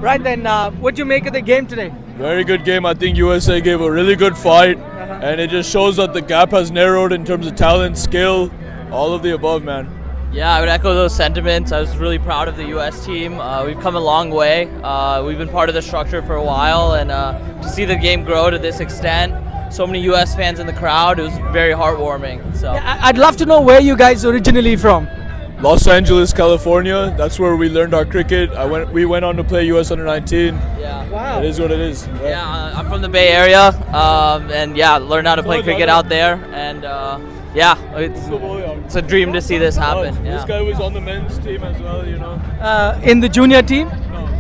Right then, what do you make of the game today? Very good game. I think USA gave a really good fight, and it just shows that the gap has narrowed in terms of talent, skill, all of the above, man. Yeah, I would echo those sentiments. I was really proud of the U.S. team. We've come a long way. We've been part of the structure for a while, and to see the game grow to this extent, so many U.S. fans in the crowd, it was very heartwarming. So I'd love to know where you guys originally from. Los Angeles, California. That's where we learned our cricket. We went on to play US Under-19. yeah, Wow. It is what it is. yeah. I'm from the Bay Area, and yeah, learned how to play cricket out there, and yeah, it's a dream to see this happen. This Yeah. guy was on the men's team as well, you know. In the junior team?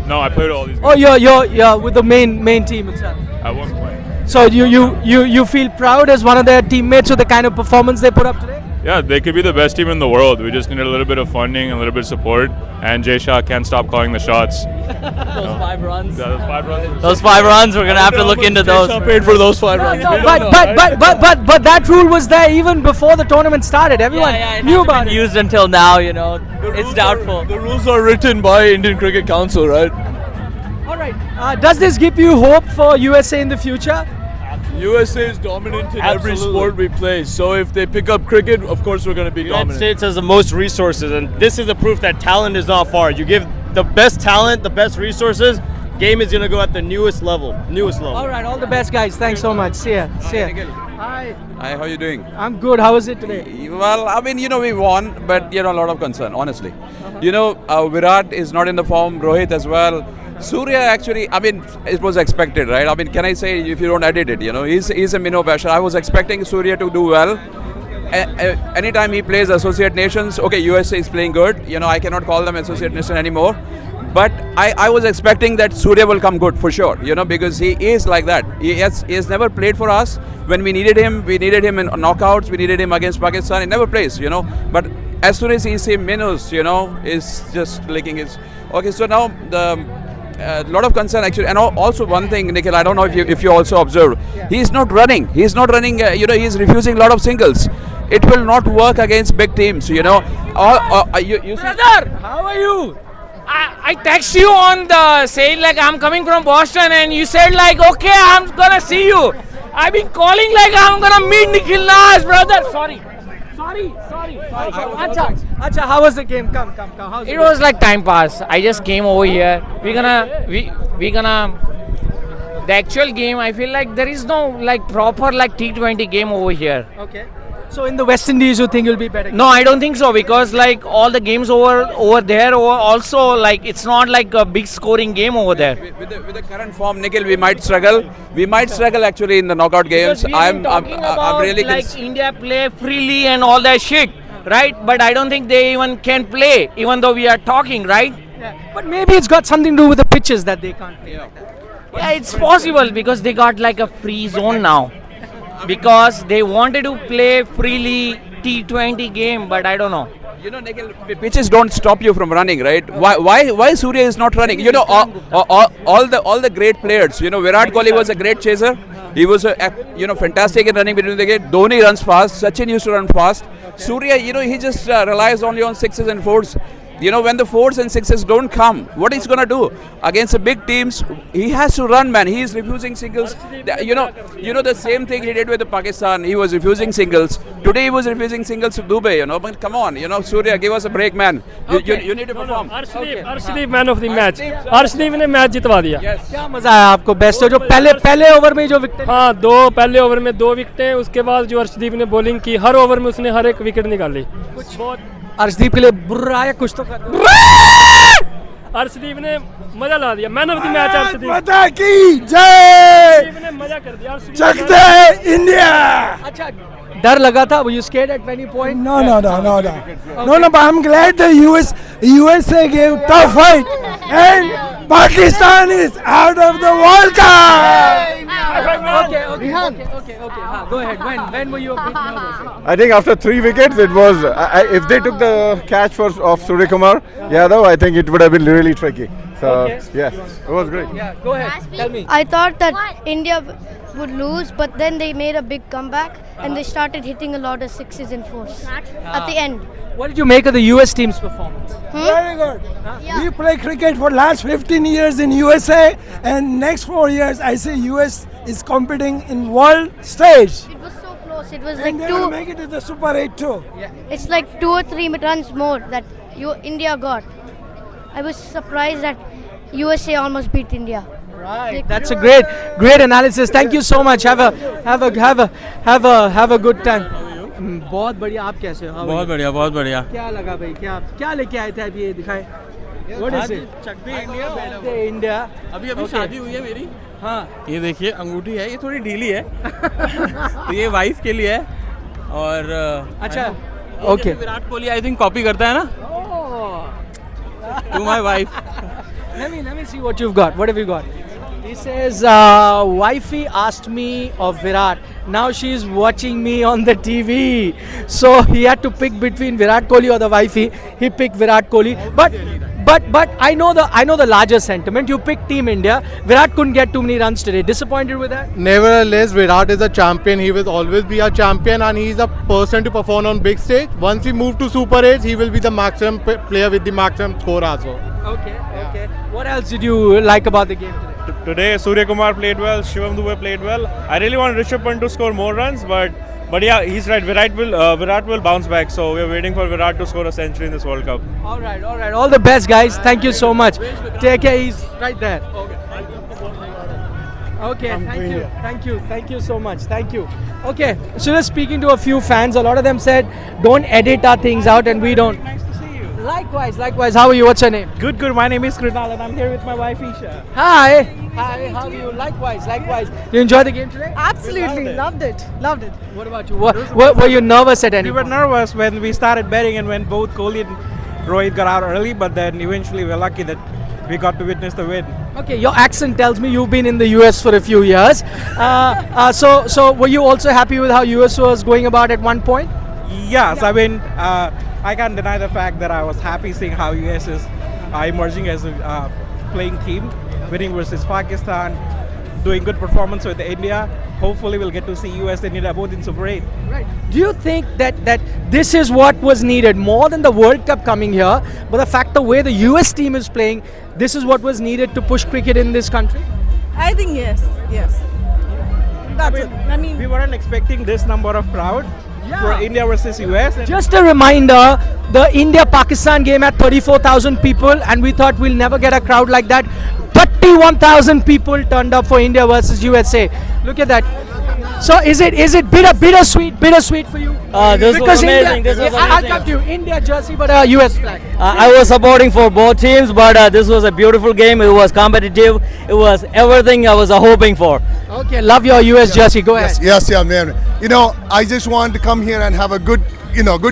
No, I played all these Oh, you're with the main team itself. at one point. So you feel proud as one of their teammates with the kind of performance they put up today? Yeah, they could be the best team in the world. We just needed a little bit of funding, a little bit of support, and Jay Shah can't stop calling the shots. Those 5 runs. Yeah, those 5 runs. Those 5 runs, we're gonna have to look into those. Jay Shah paid for those 5 runs. No, We don't know, right? but that rule was there even before the tournament started. Everyone it knew hasn't about been it. used until now, you know. The It's rules doubtful. The rules are written by Indian Cricket Council, right? All right. Does this give you hope for USA in the future? USA is dominant in every Absolutely. sport we play. So if they pick up cricket, of course we're going to be The United dominant. States has the most resources, and this is the proof that talent is not far. You give the best talent, the best resources, game is gonna go at the newest level. All right. All the best, guys. Thanks so much. See ya. See ya. Hi. Hi, how you doing? I'm good. How was it today? Well, I mean, we won, but a lot of concern, honestly. Virat is not in the form, Rohit as well. Surya actually, I mean, it was expected, right? I mean, can I say if you don't edit it, he's a minnow basher. I was expecting Surya to do well. Anytime he plays Associate Nations, okay, USA is playing good. I cannot call them Associate Nation anymore. But I was expecting that Surya will come good for sure, because he is like that. He has never played for us. When we needed him in knockouts, we needed him against Pakistan. He never plays, But as soon as he sees minnows, is just licking his. Okay, so now a lot of concern actually, and also one thing, Nikhil, I don't know if you also observed, he's not running. He's he's refusing a lot of singles. It will not work against big teams, you see. Brother, how are you? I text you on the saying like I'm coming from Boston, and you said like okay, I'm gonna see you. I've been calling like I'm gonna meet Nikhil Nas, brother. Sorry. Acha, how was the game? Come. How's It was like time pass. I just came over here. We're gonna the actual game. I feel like there is no like proper like T20 game over here. Okay. So in the West Indies, you think you'll be better? No, I don't think so, because like all the games over there, also like it's not like a big scoring game over there. With the current form, Nikhil, we might struggle. We might struggle actually in the knockout games. Because we've been talking about really like India play freely and all that shit, right? But I don't think they even can play, even though we are talking, right? Yeah. But maybe it's got something to do with the pitches that they can't play like that. Yeah, it's possible because they got like a free zone now. Because they wanted to play freely T20 game, but I don't know. Nikhil, pitches don't stop you from running, right? Why Surya is not running? All the great players. Virat Kohli was a great chaser. He was fantastic in running between the gate. Dhoni runs fast. Sachin used to run fast. Surya, he just relies only on sixes and fours. When the fours and sixes don't come, what he's gonna do against the big teams? He has to run, man. He is refusing singles. The same thing he did with the Pakistan. He was refusing singles. Today he was refusing singles to Dubai. But come on, Surya, give us a break, man. You need to perform. Arshdeep man of the match Arshdeep ने match जितवा दिया. क्या मजा आया आपको? Best जो पहले over में जो विकेट? हाँ, पहले ओवर में 2 विकेटें. उसके बाद जो अर्शदीप ने बॉलिंग की, हर ओवर में उसने हर एक विकेट निकाली. कुछ बहुत अर्शदीप के लिए बुरा है, कुछ तो कर. अर्शदीप ने मजा ला दिया. Man of the match Arshdeep. माता की जय. अर्शदीप ने मजा कर दिया. जग दे इंडिया. अच्छा, डर लगा था? Were you scared at any point? No. But I'm glad the USA gave tough fight, and Pakistan is out of the World Cup. Okay. Yeah, go ahead. When were you a bit nervous? I think after 3 wickets, it was. If they took the catch of Surya Kumar Yadav, I think it would have been really tricky. So Okay. yes, it was great. Yeah, go ahead. Tell me. I thought that India would lose, but then they made a big comeback and they started hitting a lot of sixes and fours at the end. What did you make of the US team's performance? Very good. We play cricket for last 15 years in USA, and next 4 years I see US is competing in world stage. It was so close. It was And like they will make it to the Super 8 too. it's like 2 or 3 runs more that India got. I was surprised that USA almost beat India. Right. That's a great analysis. Thank you so much. Have a good time. बहुत बढ़िया. आप कैसे हो? बहुत बढ़िया, बहुत बढ़िया. क्या लगा भाई? क्या लेके आए थे आप ये दिखाए? What is it? इंडिया. अभी शादी हुई है मेरी. हाँ. ये देखिए अंगूठी है, ये थोड़ी ढीली है. तो ये वाइफ के लिए है. और अच्छा. Okay. Virat Kohli I think copy करता है ना? To my wife. Let me see what you've got. What have you got? He says, wifey asked me of Virat. Now she's watching me on the TV. So he had to pick between Virat Kohli or the wifey. He picked Virat Kohli. But I know the larger sentiment. You picked Team India. Virat couldn't get too many runs today. Disappointed with that? Nevertheless, Virat is a champion. He will always be a champion, and he is a person to perform on big stage. Once he moves to Super 8, he will be the maximum player with the maximum score also. Okay. What else did you like about the game today? Today, Surya Kumar played well, Shivam Dube played well. I really want Rishabh Pant to score more runs, but yeah, he's right. Virat will bounce back. So we're waiting for Virat to score a century in this World Cup. All right. All the best, guys. Thank you so much. Take care. He's right there. Okay. Thank you so much. Thank you. Okay. So just speaking to a few fans, a lot of them said, "Don't edit our things out," and we don't. Nice to see you. Likewise. How are you? What's your name? Good. My name is Krunal and I'm here with my wife Isha. Hi. How are you? Likewise. Did you enjoy the game today? Absolutely, loved it. What about you? Were you nervous at any We were point? nervous when we started betting and when both Kohli and Rohit got out early, but then eventually we're lucky that we got to witness the win. Okay, your accent tells me you've been in the US for a few years. So were you also happy with how US was going about at one point? Yes, I mean, I can't deny the fact that I was happy seeing how US is emerging as a playing team, winning versus Pakistan, doing good performance with India. Hopefully we'll get to see US and India both in Super 8. Right. Do you think that this is what was needed more than the World Cup coming here, but the fact the way the US team is playing, this is what was needed to push cricket in this country? I think yes. That's it. I mean, we weren't expecting this number of crowd for India versus US. Just a reminder, the India-Pakistan game had 34,000 people, and we thought we'll never get a crowd like that. 31,000 people turned up for India versus USA. Look at that. So is it bittersweet for you? This was amazing. I'll come to you. India jersey, but a US flag. I was supporting for both teams, but this was a beautiful game. It was competitive. It was everything I was hoping for. Okay, love your US jersey. Go ahead. Yes, man. I just wanted to come here and have a good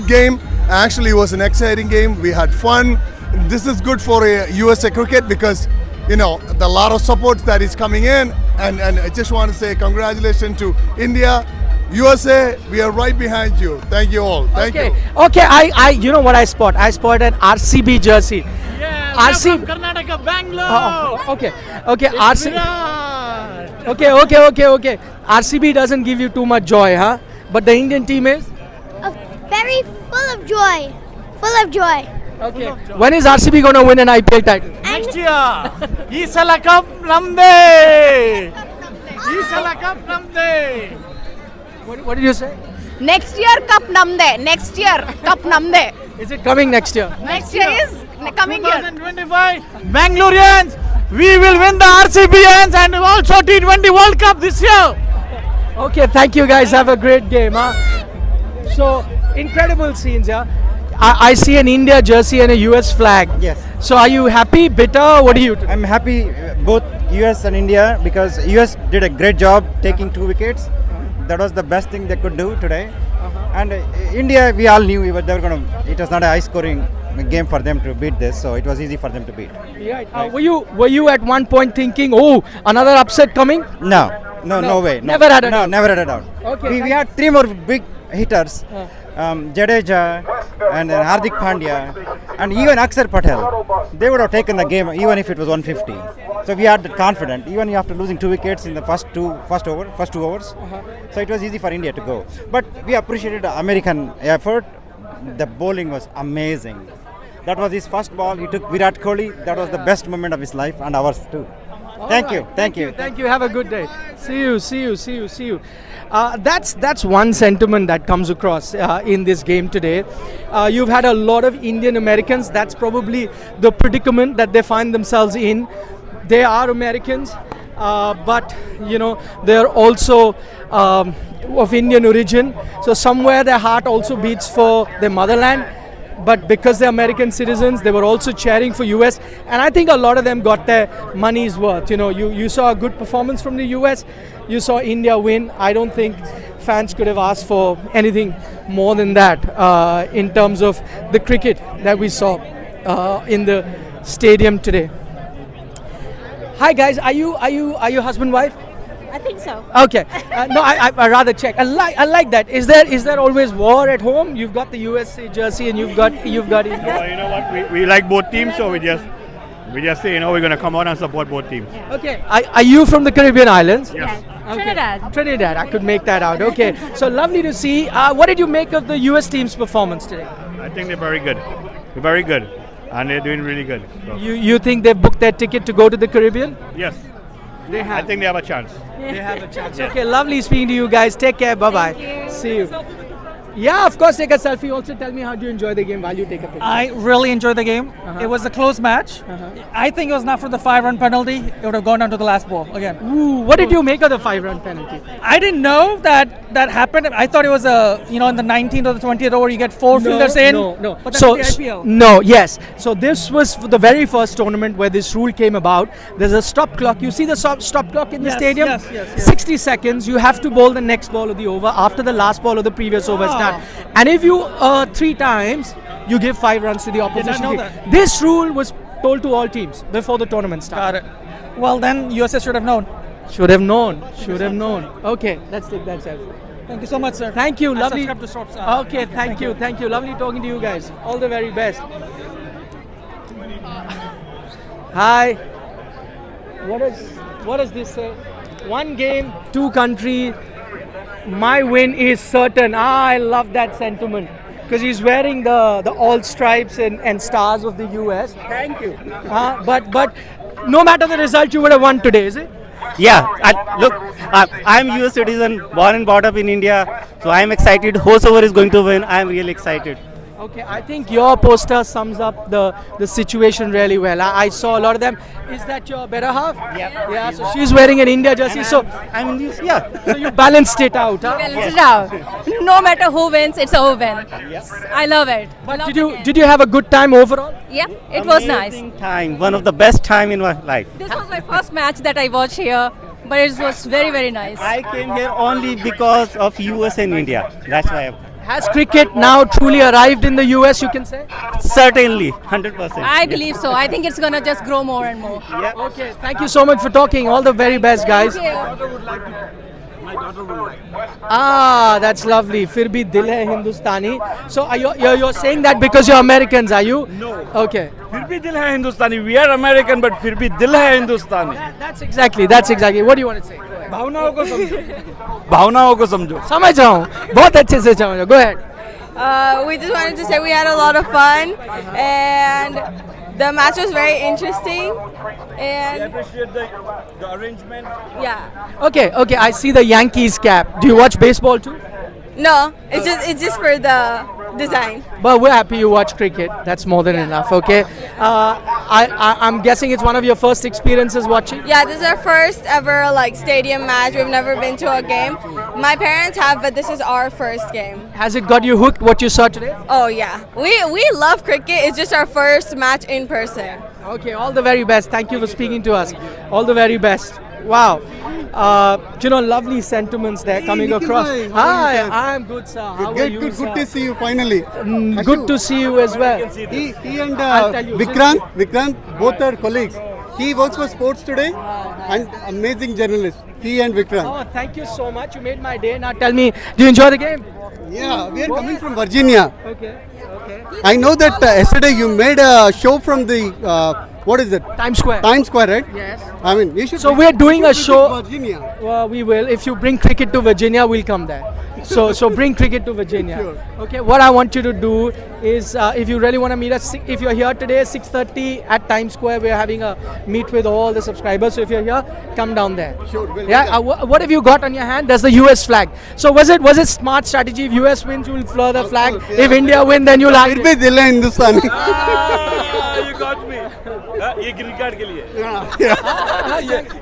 game. Actually, it was an exciting game. We had fun. This is good for USA cricket because, the lot of support that is coming in. And I just want to say congratulations to India. USA, we are right behind you. Thank you all. Thank you. Okay, I you know what I spot? I spot an RCB jersey. Yeah, RCB. Karnataka, Bangalore. Okay. RCB. Okay. RCB doesn't give you too much joy, huh? But the Indian team is? Very full of joy. Okay. When is RCB going to win an IPL title? Next year. Ee sala cup namde. What did you say? next year cup namde. Is it coming next year? Next year is coming here. 2025 Bangaloreans, we will win the RCBs and also T20 World Cup this year. Okay, thank you guys. Have a great game. Huh? So, incredible scenes, yeah. I see an India jersey and a US flag. Yes. So, are you happy, bitter? What do you do? I'm happy both US and India because US did a great job taking 2 wickets. That was the best thing they could do today. And India, we all knew they were going to. It was not a high-scoring game for them to beat this, so it was easy for them to beat. Right. Were you at one point thinking, oh, another upset coming? No, No way. No. Never had a doubt. Never had a doubt. Okay, We had 3 more big hitters. Jadeja and then Hardik Pandya and even Akshar Patel. They would have taken the game even if it was 150. So we had that confidence even after losing 2 wickets in the first two overs. So it was easy for India to go. But we appreciated the American effort. The bowling was amazing. That was his first ball. He took Virat Kohli. That was the best moment of his life and ours too. Thank you. Thank you. Have a good day. See you. That's one sentiment that comes across in this game today. You've had a lot of Indian Americans. That's probably the predicament that they find themselves in. They are Americans, but they're also of Indian origin. So somewhere their heart also beats for their motherland. But because they're American citizens, they were also cheering for US, and I think a lot of them got their money's worth. You saw a good performance from the US, you saw India win. I don't think fans could have asked for anything more than that in terms of the cricket that we saw in the stadium today. Hi guys, are you husband wife? I think so. Okay. No, I rather check. I like that. Is there always war at home? You've got the USA jersey and you've got India. Well, you know what? We like both teams, so we just say we're going to come out and support both teams. Okay. Are you from the Caribbean islands? Yes. Okay. Trinidad. I could make that out. Okay. So lovely to see. What did you make of the US team's performance today? I think they're very good. They're very good, and they're doing really good. So. You think they've booked their ticket to go to the Caribbean? Yes. I think they have a chance. They have a chance. Okay, lovely speaking to you guys. Take care. Bye-bye. See you. Yeah, of course, take a selfie. Also tell me how do you enjoy the game while you take a picture. I really enjoyed the game. It was a close match. I think it was not for the 5-run penalty. It would have gone down to the last ball again. Ooh, what did you make of the 5-run penalty? I didn't know that happened. I thought it was in the 19th or the 20th over you get 4 fielders in. No. But that's So the IPL. no, yes. So this was the very first tournament where this rule came about. There's a stop clock. You see the stop clock in the stadium? Yes. 60 seconds. You have to bowl the next ball of the over after the last ball of the previous over start. And if you 3 times, you give 5 runs to the opposition know team. that. This rule was told to all teams before the tournament started. Got it. Well, then USA should have known. Should have known. Okay, let's take that selfie. Thank you so much, sir. Thank you. I Lovely. subscribe to Shorts. Okay, thank you. Lovely talking to you guys. All the very best. Hi. What does this say? 1 game, 2 country. My win is certain. I love that sentiment because he's wearing the all stripes and stars of the US. Thank you. But no matter the result, you would have won today, is it? Yeah, look, I'm US citizen, born and brought up in India, so I'm excited. Whosoever is going to win, I'm really excited. Okay, I think your poster sums up the situation really well. I saw a lot of them. Is that your better half? Yeah. So she's wearing an India jersey. So I'm in this. Yeah. So you balanced it out, huh? Balance it out. No matter who wins, it's a win. I love it. But did you have a good time overall? Yeah, it was nice. Amazing time, one of the best time in my life. This was my first match that I watched here, but it was very, very nice. I came here only because of US and India. That's why Has cricket now truly arrived in the US, you can say? certainly 100%. I believe so. I think it's gonna just grow more and more. Okay, thank you so much for talking. All the very best, guys. That's lovely. Fir bhi dil hai Hindustani. So you're saying that because you're Americans, are you? No. Okay. फिर भी दिल है हिंदुस्तानी. We are American, but फिर भी दिल है हिंदुस्तानी. That's exactly. What do you want to say? भावनाओं को समझो. भावनाओं को समझो. समझ रहा हूँ. बहुत अच्छे से समझ रहा हूँ. Go ahead. We just wanted to say we had a lot of fun and the match was very interesting and I appreciate the arrangement. yeah. Okay. I see the Yankees cap. Do you watch baseball too? No, it's just for the design. But we're happy you watch cricket. That's more than enough. Okay. I'm guessing it's one of your first experiences watching. Yeah, this is our first ever stadium match. We've never been to a game. My parents have, but this is our first game. Has it got you hooked? What you saw today? Oh yeah, we love cricket. It's just our first match in person. Okay. All the very best. Thank you for speaking to us. All the very best. Wow. Lovely sentiments there coming across. Hi, I'm good, sir. How are you, Good sir? to see you finally. Good to see you as well. He and I'll tell you. Vikrant, both are colleagues. He works for Sports Today and amazing journalist. He and Vikrant. Oh, thank you so much. You made my day. Now tell me, do you enjoy the game? Yeah, we are coming from Virginia. Okay. Okay. I know that yesterday you made a show from the what is it? Times Square. Times Square, right? Yes. I mean, you should. So we're doing a visit show. Virginia. Well, we will. If you bring cricket to Virginia, we'll come there. So bring cricket to Virginia. Sure. Okay. What I want you to do is, if you really want to meet us, if you're here today, 6:30 at Times Square, we're having a meet with all the subscribers. So if you're here, come down there. Sure. We'll Yeah. What have you got on your hand? There's the US flag. So was it smart strategy? If US wins, you'll fly the flag. course, yeah. If India win, then you'll hide फिर it. भी दिल है हिंदुस्तानी. You got me. ये green card के लिए.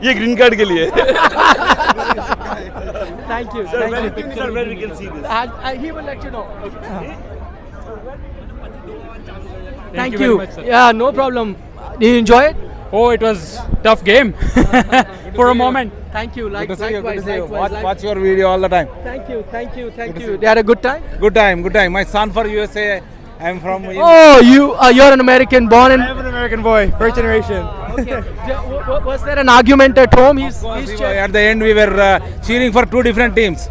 ये green card के लिए. Thank you. Sir, Thank you. sir, where we can see this? He will let you know. Thank Thank you you. very much, sir. Yeah, no problem. Did you enjoy it? Oh, it was tough game for a moment. Thank you. Good to see you. Good Likewise. to see you. Likewise. Watch your video all the time. Thank you. Thank you. Thank you. They had a good time? Good time. Good time. My son for USA. I'm from. Oh, you're an American born in. I'm an American boy, first generation. Okay. Was there an argument at home? He's At the end, we were cheering for two different teams.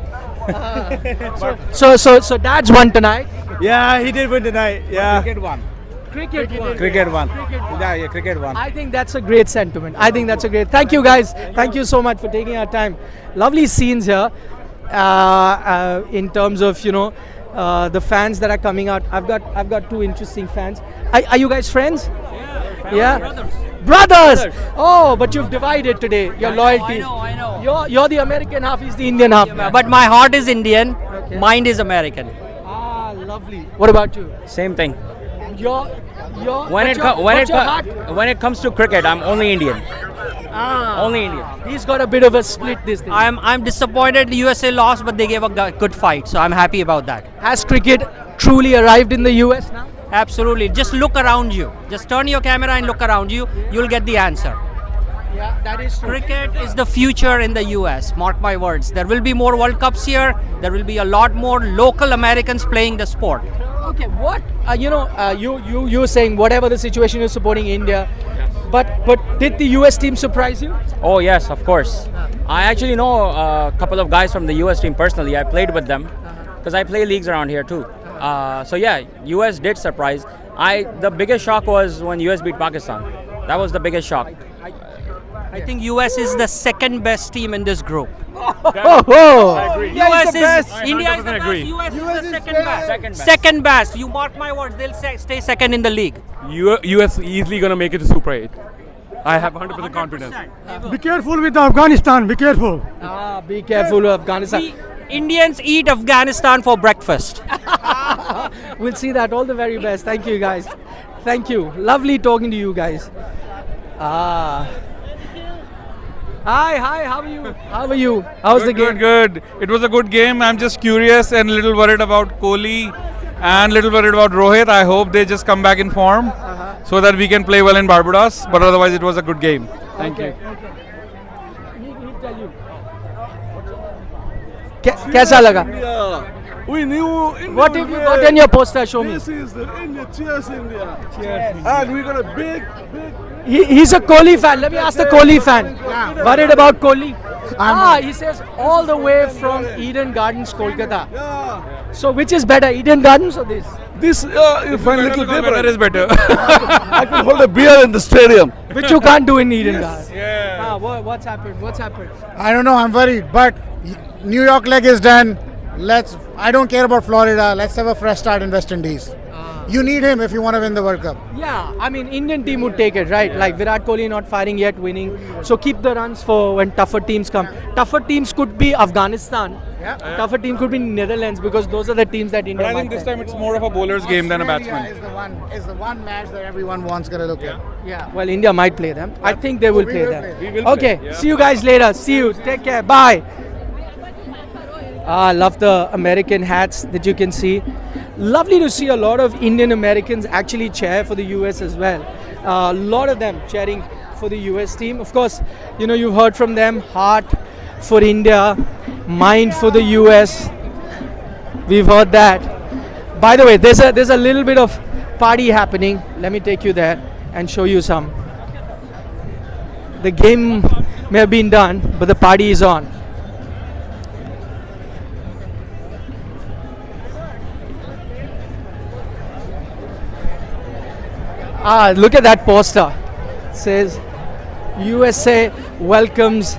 So Dad's won tonight. Yeah, he did win tonight. Yeah. Cricket won. Cricket won. Cricket won. Yeah, cricket won. I think that's a great sentiment. I think that's a great. Thank you guys. Thank you so much for taking our time. Lovely scenes here. In terms of the fans that are coming out. I've got two interesting fans. Are you guys friends? Yeah. Brothers. Oh, but you've divided today. Your loyalties. I know. You're the American half. He's the Indian half. But my heart is Indian. Mind is American. Ah, lovely. What about you? Same thing. When it comes to cricket, I'm only Indian. Only Indian. He's got a bit of a split this thing. I'm disappointed the USA lost, but they gave a good fight, so I'm happy about that. Has cricket truly arrived in the US now? Absolutely. Just look around you. Just turn your camera and look around you. You'll get the answer. Yeah, that is true. Cricket is the future in the US. Mark my words. There will be more World Cups here. There will be a lot more local Americans playing the sport. Okay, what you were saying whatever the situation, you're supporting India, but did the US team surprise you? Oh yes, of course. I actually know a couple of guys from the US team personally. I played with them because I play leagues around here too. So yeah, US did surprise. The biggest shock was when US beat Pakistan. That was the biggest shock. I think US is the second best team in this group. I agree. US is best. India is the best. agree. US is the second best. Second best. You mark my words. They'll stay second in the league. US easily gonna make it to Super 8. I have 100% confidence. Be careful with Afghanistan. Be careful. Be careful of Afghanistan. Indians eat Afghanistan for breakfast. We'll see that. All the very best. Thank you, guys. Thank you. Lovely talking to you guys. Hi, how are you? How's the game? Good. It was a good game. I'm just curious and a little worried about Kohli and a little worried about Rohit. I hope they just come back in form so that we can play well in Barbados. But otherwise, it was a good game. Thank you. कैसा लगा? We knew India. What have you got in your poster? Show me. This is the India. Cheers, India. Cheers. And we got a big. He's a Kohli fan. Let me ask the Kohli fan. Worried about Kohli? He says all the way from Eden Gardens, Kolkata. Yeah. So which is better, Eden Gardens or this? This you find little different. Weather is better. I can hold a beer in the stadium. Which you can't do in Eden Gardens. Yeah. What's happened? What's happened? I don't know. I'm worried, but New York leg is done. I don't care about Florida. Let's have a fresh start in West Indies. You need him if you want to win the World Cup. Yeah, I mean, Indian team would take it, right? Like Virat Kohli not firing yet, winning. So keep the runs for when tougher teams come. Tougher teams could be Afghanistan. Yeah. Tougher team could be Netherlands because those are the teams that India But I think might this play. time it's more of a bowler's game than a batsman. Is the one match that everyone wants to look at. Yeah, well, India might play them. I think they will play them. We will Okay, play, yeah. see you guys later. See you. Take care. Bye. I love the American hats that you can see. Lovely to see a lot of Indian Americans actually cheer for the US as well. A lot of them cheering for the US team. Of course, you've heard from them. Heart for India, mind for the US. We've heard that. By the way, there's a little bit of party happening. Let me take you there and show you some. The game may have been done, but the party is on. Look at that poster. It says USA welcomes.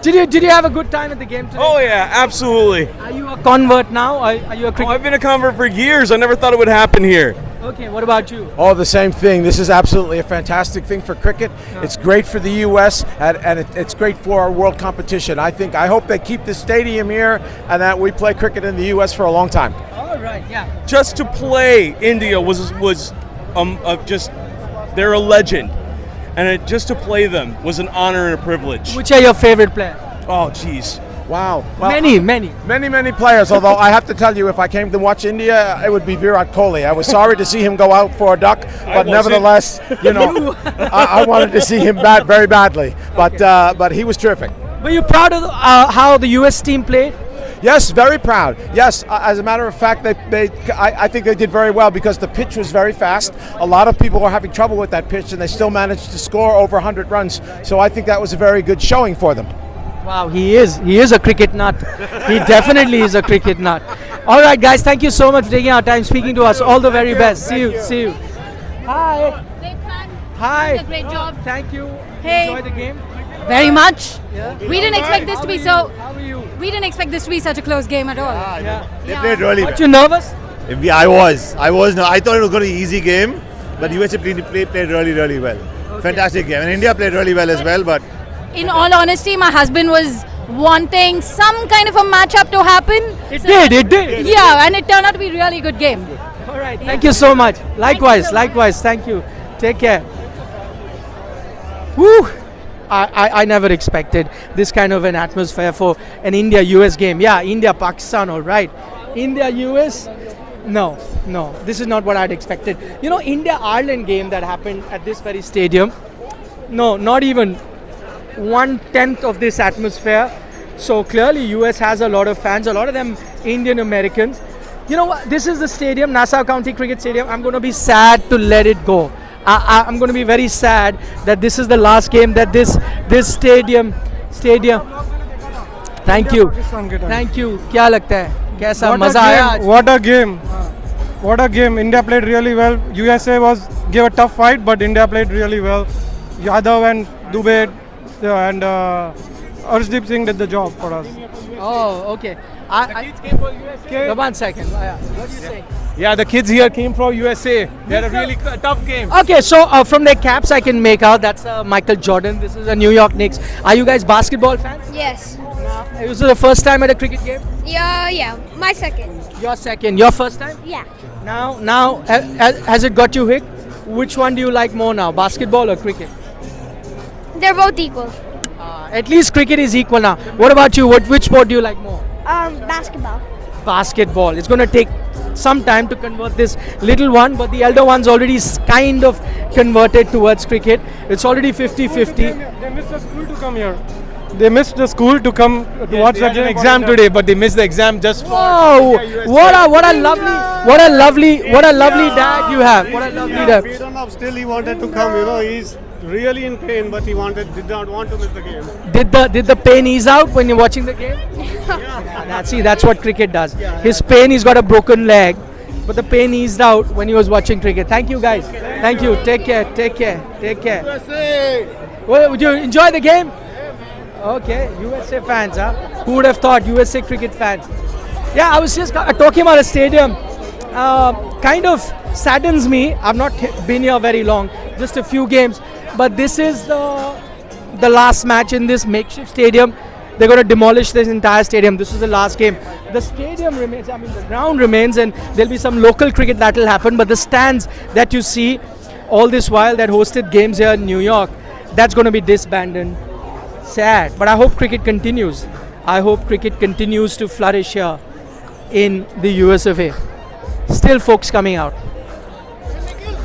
Did you have a good time at the game today? Oh yeah, absolutely. Are you a convert now? Are you a cricket? I've been a convert for years. I never thought it would happen here. Okay, what about you? Oh, the same thing. This is absolutely a fantastic thing for cricket. It's great for the U.S. and it's great for our world competition. I hope they keep the stadium here and that we play cricket in the U.S. for a long time. All right, yeah. Just to play India was just they're a legend, and just to play them was an honor and a privilege. Which are your favorite players? Oh, jeez. Wow. Many players. Although I have to tell you, if I came to watch India, it would be Virat Kohli. I was sorry to see him go out for a duck, but nevertheless, I wanted to see him bat very badly. But he was terrific. Were you proud of how the US team played? Yes, very proud. Yes, as a matter of fact, I think they did very well because the pitch was very fast. A lot of people were having trouble with that pitch, and they still managed to score over 100 runs. So I think that was a very good showing for them. Wow, he is a cricket nut. He definitely is a cricket nut. All right, guys, thank you so much for taking our time speaking to us. All the very best. See you. Hi. Hi. Did a great job. Thank you. Hey. Enjoy the game. Very much. Yeah. We didn't expect this to be so. How are you? We didn't expect this to be such a close game at all. They played really Aren't you nervous? I was. No, I thought it was going to be an easy game, but USA played really well. Okay. Fantastic game. And India played really well as well, but In all honesty, my husband was wanting some kind of a matchup to happen. It did. Yeah, and it turned out to be a really good game. All right. Thank you so much. Likewise. Thank you. Take care. Woo! I never expected this kind of an atmosphere for an India-US game. Yeah, India-Pakistan, all right. India-US, no. This is not what I'd expected. India-Ireland game that happened at this very stadium, no, not even 1/10 of this atmosphere. So clearly US has a lot of fans, a lot of them Indian Americans. You know what? This is the stadium, Nassau County Cricket Stadium. I'm going to be sad to let it go. I'm going to be very sad that this is the last game that this stadium. Thank you. क्या लगता है? कैसा मजा आया? What a game. India played really well. USA gave a tough fight, but India played really well. Yadav and Dubey and Arshdeep Singh did the job for us. Oh, okay. The kids came for USA. 1 second. What are you saying? Yeah, the kids here came from USA. They had a really tough game. Okay, so from their caps I can make out that's Michael Jordan. This is a New York Knicks. Are you guys basketball fans? Yes. This is the first time at a cricket game? Yeah. My second. Your second. Your first time? Yeah. Now, has it got you hooked? Which one do you like more now, basketball or cricket? They're both equal. At least cricket is equal now. What about you? Which sport do you like more? Basketball. Basketball. It's going to take some time to convert this little one, but the elder one's already kind of converted towards cricket. It's already 50-50. They missed the school to come here. They missed the school to come to watch the game. Exam today, but they missed the exam just for. Oh, what a lovely dad you have. What a lovely dad. We don't know. Still, he wanted to come. He's really in pain, but he did not want to miss the game. Did the pain ease out when you're watching the game? That's what cricket does. His pain, he's got a broken leg, but the pain eased out when he was watching cricket. Thank you, guys. Thank you. Take care. Well, would you enjoy the game? Okay, USA fans, huh? Who would have thought USA cricket fans? Yeah, I was just talking about a stadium. Kind of saddens me. I've not been here very long, just a few games. But this is the last match in this makeshift stadium. They're going to demolish this entire stadium. This is the last game. The stadium remains, the ground remains, and there'll be some local cricket that will happen. But the stands that you see all this while that hosted games here in New York, that's going to be disbanded. Sad. But I hope cricket continues. I hope cricket continues to flourish here in the US of A. Still folks coming out.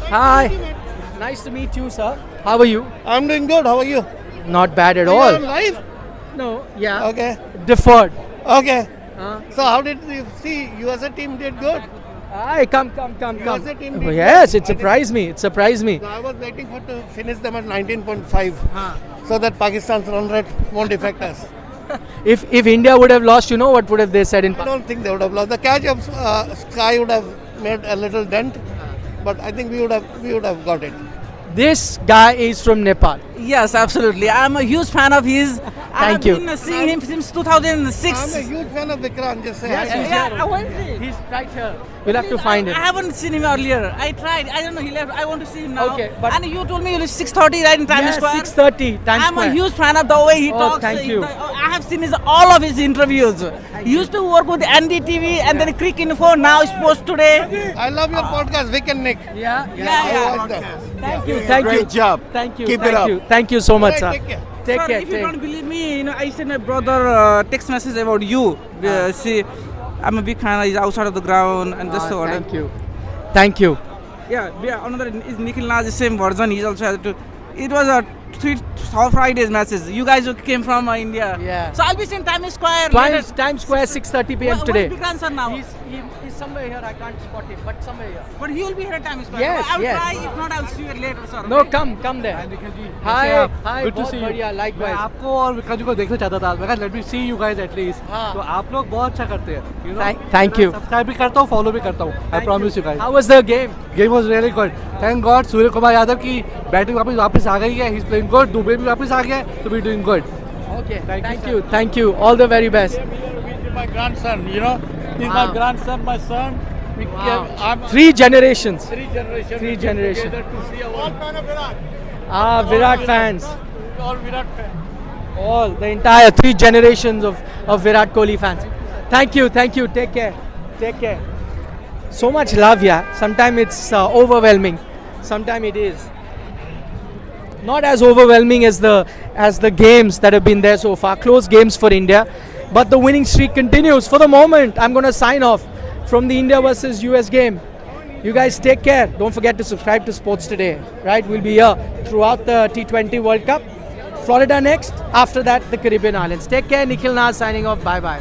Hi. Nice to meet you, sir. How are you? I'm doing good. How are you? Not bad at Are all. you on live? No, yeah. Okay. Deferred. Okay. So how did you see USA team did good? Aye, come. USA team did Yes, it surprised me. It surprised me. I was waiting for to finish them at 19.5 so that Pakistan's run rate won't affect us. If India would have lost, you know what would have they said in? I don't think they would have lost. The catch of Sky would have made a little dent, but I think we would have got it. This guy is from Nepal. Yes, absolutely. I'm a huge fan of his. Thank you. I've been seeing him since 2006. I'm a huge fan of Vikrant. Just say Yes, hi. he's Yeah, here. I want to. He's right here. We'll have to find I him. haven't seen him earlier. I tried. I don't know. He left. I want to see him now. Okay, but- and you told me it was 6:30 right in Times Yes, Square. 6:30 Times I'm Square. a huge fan of the way he Oh, talks. thank you. I have seen all of his interviews. He used to work with NDTV and then Crick Info. Now Sports Today. I love your podcast, Vic and Nick. Yeah. I watch that. Thank you. Thank you. Great job. Thank you. Keep thank it up. you. Thank you so much, sir. Take care. Take Sir, care. if you don't believe me, I sent my brother text message about you. See, I'm a big fan. He's outside of the ground and just so on. Thank you. Thank you. Yeah, another is Nikhil Naz, the same version. He's also had to. It was a 3 Fridays matches. You guys who came from India. Yeah. So I'll be seeing Times Square. later. Times Square, 6:30 p.m. Where today. is Vikrant sir now? He's somewhere here. I can't spot him, but somewhere here. But he will be here at Times Square. Yes, I will yes. try. If not, I'll see you later, sir. No, come there. Hi, hi. Good to बहुत see you. बढ़िया, मैं likewise. आपको और विक्रांत जी को देखना चाहता था. मैं कहा let me see you guys at least. तो आप लोग बहुत अच्छा करते हैं. You know, Thank you. Subscribe भी करता हूँ, फॉलो भी करता हूँ. I promise you guys. How was the game? Game was really good. Thank God Surya Kumar Yadav की बैटिंग वापस आ गई है. He's playing good. दुबे भी वापस आ गया है. तो we're doing good. Okay. Thank you. All the very best. My grandson, you know, he's Wow. my grandson, my son. I'm 3 generations. Three generations. Three generations. Together to see our Virat fans. All Virat fans. All the entire 3 generations of Virat Kohli fans. Thank you. Take care. So much love, yeah. Sometimes it's overwhelming. Sometimes it is. Not as overwhelming as the games that have been there so far. Close games for India, but the winning streak continues. For the moment, I'm going to sign off from the India versus US game. You guys take care. Don't forget to subscribe to Sports Today. Right, we'll be here throughout the T20 World Cup. Florida next. After that, the Caribbean islands. Take care. Nikhil Naz signing off. Bye bye.